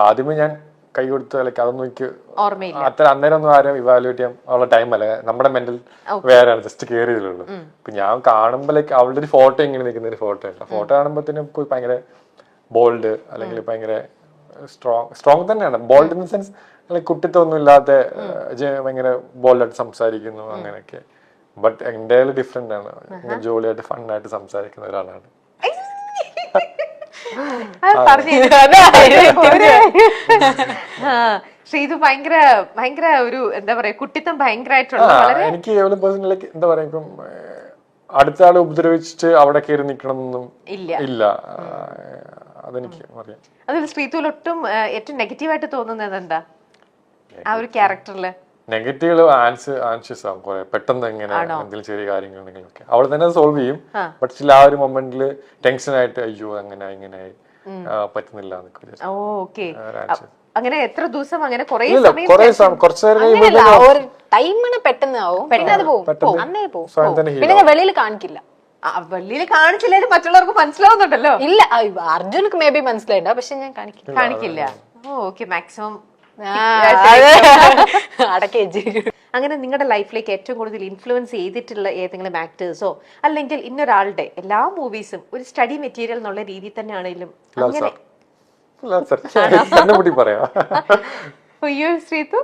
ആദ്യമേ ഞാൻ കൈ കൊടുത്ത ലൈക്ക് അതൊന്നും എനിക്ക് ഓർമ്മയില്ല. അത്ര അന്നേരം ഒന്നും ആരും ഇവാലുവേറ്റ് ചെയ്യാൻ ഉള്ള ടൈം അല്ല. നമ്മുടെ മെന്റൽ വേറെയാണ്, ജസ്റ്റ് കയറിയതിലുള്ളൂ. ഇപ്പൊ ഞാൻ കാണുമ്പോ ലൈക്ക് അവളുടെ ഒരു ഫോട്ടോ ഇങ്ങനെ നിൽക്കുന്ന ഒരു ഫോട്ടോ ഉണ്ട്. ഫോട്ടോ കാണുമ്പോഴത്തേനും ഭയങ്കര ബോൾഡ് അല്ലെങ്കിൽ ഭയങ്കര സ്ട്രോങ് തന്നെയാണ്. Bold in the sense like കുട്ടിത്വമൊന്നും ഇല്ലാത്ത ഭയങ്കര ബോൾഡായിട്ട് സംസാരിക്കുന്നു അങ്ങനെയൊക്കെ. ബട്ട് എന്റെ ഡിഫറെന്റ് ആണ്. ജോളിയായിട്ട് ഫണ്ണായിട്ട് സംസാരിക്കുന്ന ഒരാളാണ്. ശ്രീതു ഭയങ്കര ഭയങ്കര ഒരു എന്താ പറയാ കുട്ടിത്തം ഭയങ്കരമായിട്ടുള്ള. എനിക്ക് പേഴ്സണലി എന്താ പറയാ, ഇപ്പം അടുത്ത ആളെ ഉപദ്രവിച്ചിട്ട് അവിടെ കയറി നിൽക്കണമെന്നൊന്നും ഇല്ല. അതെനിക്ക് അറിയാം. അതിൽ ശ്രീതുവിൽ ഒട്ടും ഏറ്റവും നെഗറ്റീവായിട്ട് തോന്നുന്നത് എന്താ ആ ഒരു ക്യാരക്ടറില്? നെഗറ്റീവ് ആൻഷ്യസ് ആവും കുറെ പെട്ടെന്ന്. എങ്ങനെ എന്തെങ്കിലും ചെറിയ കാര്യങ്ങൾ ഉണ്ടെങ്കിലൊക്കെ അവൾ തന്നെ സോൾവ് ചെയ്യും. ബട്ട് സ്റ്റിൽ ആ ഒരു മൊമെന്റിൽ ടെൻഷൻ ആയിട്ട് അയ്യോ അങ്ങനെ ഇങ്ങനെയായി പറ്റുന്നില്ല. അങ്ങനെ എത്ര ദിവസം അങ്ങനെ ടൈമിന് പെട്ടെന്ന് ആവും, പിന്നെ അത് പോകും, അന്നേ പോകും. പിന്നെ ഞാൻ വെളിയിൽ കാണിക്കില്ല. വെളിയിൽ കാണിച്ചില്ലാലും മറ്റുള്ളവർക്ക് മനസ്സിലാവുന്നുണ്ടല്ലോ. ഇല്ല, അർജുനക്ക് മേ ബി മനസ്സിലായിണ്ട, പക്ഷെ ഞാൻ കാണിക്കില്ല. ഓക്കെ, മാക്സിമം അടക്കേജ്. അങ്ങനെ നിങ്ങളുടെ ലൈഫിലേക്ക് ഏറ്റവും കൂടുതൽ ഇൻഫ്ലുവൻസ് ചെയ്തിട്ടുള്ള ഏതെങ്കിലും ആക്ടേഴ്സോ അല്ലെങ്കിൽ ഇന്നൊരാളുടെ എല്ലാ മൂവീസും ഒരു സ്റ്റഡി മെറ്റീരിയൽ എന്നുള്ള രീതിയിൽ തന്നെ ആണെങ്കിലും അങ്ങനെ ശ്രീതു?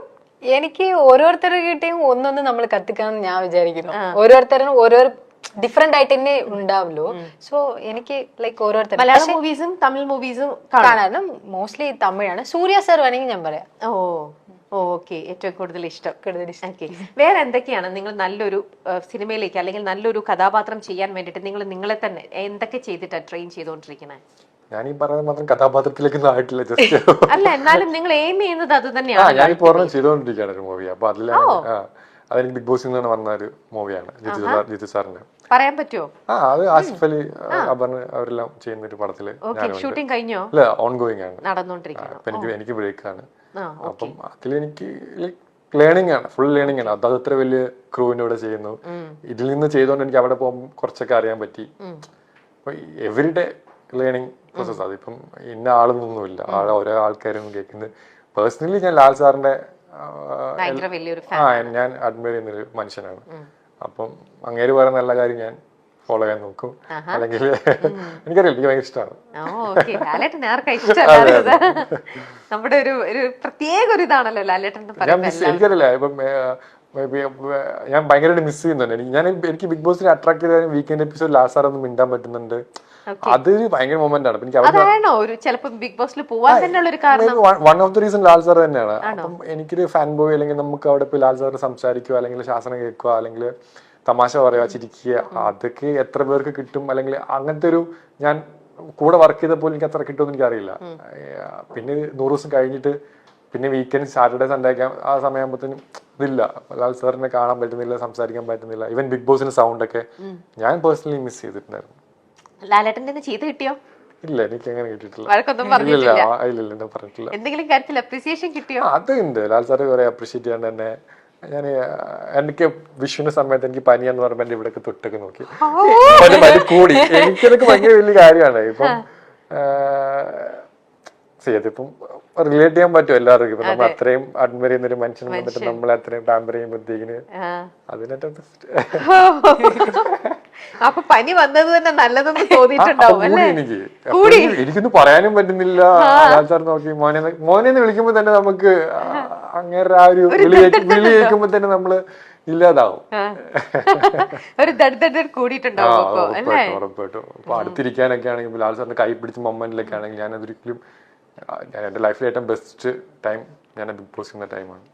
എനിക്ക് ഓരോരുത്തരുടെ കിട്ടിയും ഒന്നൊന്ന് നമ്മൾ കത്തിക്കാന്ന് ഞാൻ വിചാരിക്കുന്നു. ഓരോരുത്തരും ഓരോ ഡിഫറെന്റ് ആയിട്ട് തന്നെ ഉണ്ടാവുമല്ലോ. സോ എനിക്ക് ലൈക്ക് ഓരോരുത്തർ മലയാളം മൂവീസും തമിഴ് മൂവീസും കാണാനും മോസ്റ്റ്ലി തമിഴാണ്. സൂര്യ സാർ വേണമെങ്കിൽ ഞാൻ പറയാം. ഓക്കെ, ഏറ്റവും കൂടുതൽ ഇഷ്ടം. വേറെ എന്തൊക്കെയാണ് നിങ്ങൾ നല്ലൊരു സിനിമയിലേക്ക് അല്ലെങ്കിൽ നല്ലൊരു കഥാപാത്രം ചെയ്യാൻ വേണ്ടിട്ട് നിങ്ങൾ നിങ്ങളെ തന്നെ എന്തൊക്കെ ചെയ്തിട്ടാണ് ട്രെയിൻ ചെയ്തുകൊണ്ടിരിക്കുന്നത്? ഞാൻ ഈ പറയുന്നത് മാത്രം കഥാപാത്രത്തിലേക്കൊന്നും ആയിട്ടില്ല, ജസ്റ്റ് അല്ല എന്നാലും നിങ്ങൾ എയിം ചെയ്യുന്നത് അത് തന്നെയാണ്. ഞാനിപ്പോ ചെയ്തോണ്ടിരിക്കുകയാണ് ഒരു മൂവി. അപ്പൊ അതെനിക്ക് ബിഗ് ബോസിൽ നിന്ന് വന്ന ഒരു മൂവിയാണ്, ജിത്തു സാറിന്റെ. പറയാൻ പറ്റുമോ? അത് ആസിഫ് അലി അപർണ അവരെല്ലാം ചെയ്യുന്ന ഒരു പടത്തില്. ഷൂട്ടിംഗ് കഴിഞ്ഞോ? ഇല്ല, ഓൺ ഗോയിങ് ആണ്, നടന്നുകൊണ്ടിരിക്കുന്നു. എനിക്ക് ബ്രേക്ക് ആണ്. അപ്പം അതിലെനിക്ക് ലേണിംഗ് ആണ്, ഫുൾ ലേണിംഗ് ആണ്. അത് അത്ര വലിയ ക്രൂവിന്റെ കൂടെ ചെയ്യുന്നു. ഇതിൽ നിന്ന് ചെയ്തോണ്ട് എനിക്ക് അവിടെ പോകുമ്പോൾ കുറച്ചൊക്കെ അറിയാൻ പറ്റി. Everyday learning process. അതിപ്പം ഇന്ന ആളൊന്നുമില്ല, ഓരോ ആൾക്കാരും കേൾക്കുന്നത്. പേഴ്സണലി ഞാൻ ലാൽ സാറിന്റെ ഞാൻ അഡ്മയർ ചെയ്യുന്നൊരു മനുഷ്യനാണ്. അപ്പം അങ്ങേര് പറയുന്ന നല്ല കാര്യം ഞാൻ ഫോളോ ചെയ്യാൻ നോക്കും. അല്ലെങ്കിൽ എനിക്കറിയില്ല, എനിക്ക് ഭയങ്കര ഇഷ്ടമാണ്. നമ്മുടെ ഒരു പ്രത്യേക ഒരു ഇതാണല്ലോ ലാലേട്ടൻ. എനിക്കറിയില്ല, ഇപ്പം ഞാൻ ഭയങ്കരമായിട്ട് മിസ് ചെയ്യുന്നുണ്ട്. എനിക്ക് ബിഗ് ബോസിൽ അട്രാക്ട് ചെയ്ത വീക്കെൻഡ് എപ്പിസോഡ് ലാസ്റ്റ് സാർ ഒന്ന് മിണ്ടാൻ പറ്റുന്നുണ്ട്. അതൊരു ഭയങ്കര മൊമെന്റ് ആണ്. One of the reason Lal sir തന്നെയാണ്. അപ്പം എനിക്കൊരു ഫാൻ ബോയ് അല്ലെങ്കിൽ നമുക്ക് അവിടെ പോയി ലാൽ സാറിന് സംസാരിക്കുക, അല്ലെങ്കിൽ ശാസനം കേൾക്കുക, അല്ലെങ്കിൽ തമാശ പറയുക, ചിരിക്കുക, അതൊക്കെ എത്ര പേർക്ക് കിട്ടും? അല്ലെങ്കിൽ അങ്ങനത്തെ ഒരു ഞാൻ കൂടെ വർക്ക് ചെയ്തപ്പോൾ എനിക്ക് അത്ര കിട്ടുമെന്ന് എനിക്കറിയില്ല. പിന്നെ 100 ദിവസം കഴിഞ്ഞിട്ട് പിന്നെ വീക്കെൻഡ് സാറ്റർഡേ സൺഡേ ഒക്കെ ആ സമയമാകുമ്പോഴത്തേനും ഇതില്ല, ലാൽ സാറിനെ കാണാൻ പറ്റുന്നില്ല, സംസാരിക്കാൻ പറ്റുന്നില്ല. ഈവൻ ബിഗ് ബോസിന്റെ സൗണ്ട് ഒക്കെ ഞാൻ പേഴ്സണലി മിസ് ചെയ്തിട്ടുണ്ടായിരുന്നു. ലാലേട്ടന്റെ ചെയ്ത് കിട്ടിയോ? ഇല്ല, എനിക്ക് അങ്ങനെ കിട്ടിയിട്ടില്ല. എന്തെങ്കിലും കാര്യത്തിൽ അപ്രീസിയേഷൻ കിട്ടിയോ? അതുണ്ട്. ലാൽ സാറ് കുറെ അപ്രീഷിയേറ്റ് ചെയ്യാണ്ട് തന്നെ. ഞാൻ എനിക്ക് വിഷുവിന്റെ സമയത്ത് എനിക്ക് പനിയാന്ന് പറയുമ്പോ എന്റെ ഇവിടെയൊക്കെ തൊട്ടൊക്കെ നോക്കി പനി കൂടി. എനിക്കതൊക്കെ ഭയങ്കര വലിയ കാര്യമാണ്. ഇപ്പം അതിപ്പം റിലേറ്റ് ചെയ്യാൻ പറ്റും എല്ലാവർക്കും. ഇപ്പൊ നമ്മൾ അത്രയും അഡ്മയർ ചെയ്യുന്ന ഒരു മനുഷ്യൻ വന്നിട്ട് നമ്മളെ അത്രയും പാമ്പർ ചെയ്യുമ്പോഴത്തേക്കിന് അതിനേറ്റവും ബെസ്റ്റ്. അപ്പൊ പനി വന്നത് തന്നെ നല്ലതെന്ന് തോന്നിയിട്ടുണ്ടാവും. എനിക്കൊന്നും പറയാനും പറ്റുന്നില്ല. സാർ നോക്കി മോനെന്ന് വിളിക്കുമ്പോ തന്നെ നമുക്ക് അങ്ങനെ ആ ഒരു വിളി കേൾക്കുമ്പോ തന്നെ നമ്മള് ഇല്ലാതാവും. ഉറപ്പായിട്ടും. അപ്പൊ അടുത്തിരിക്കാനൊക്കെ ആണെങ്കിൽ ലാൽ സാറിന്റെ കൈ പിടിച്ച മൊമെന്റിലൊക്കെ ആണെങ്കിൽ ഞാൻ അതൊരിക്കലും എന്റെ ലൈഫിലെ ഏറ്റവും ബെസ്റ്റ് ടൈം ഞാൻ ബിഗ് ബോസ് ചെയ്യുന്ന ടൈമാണ്.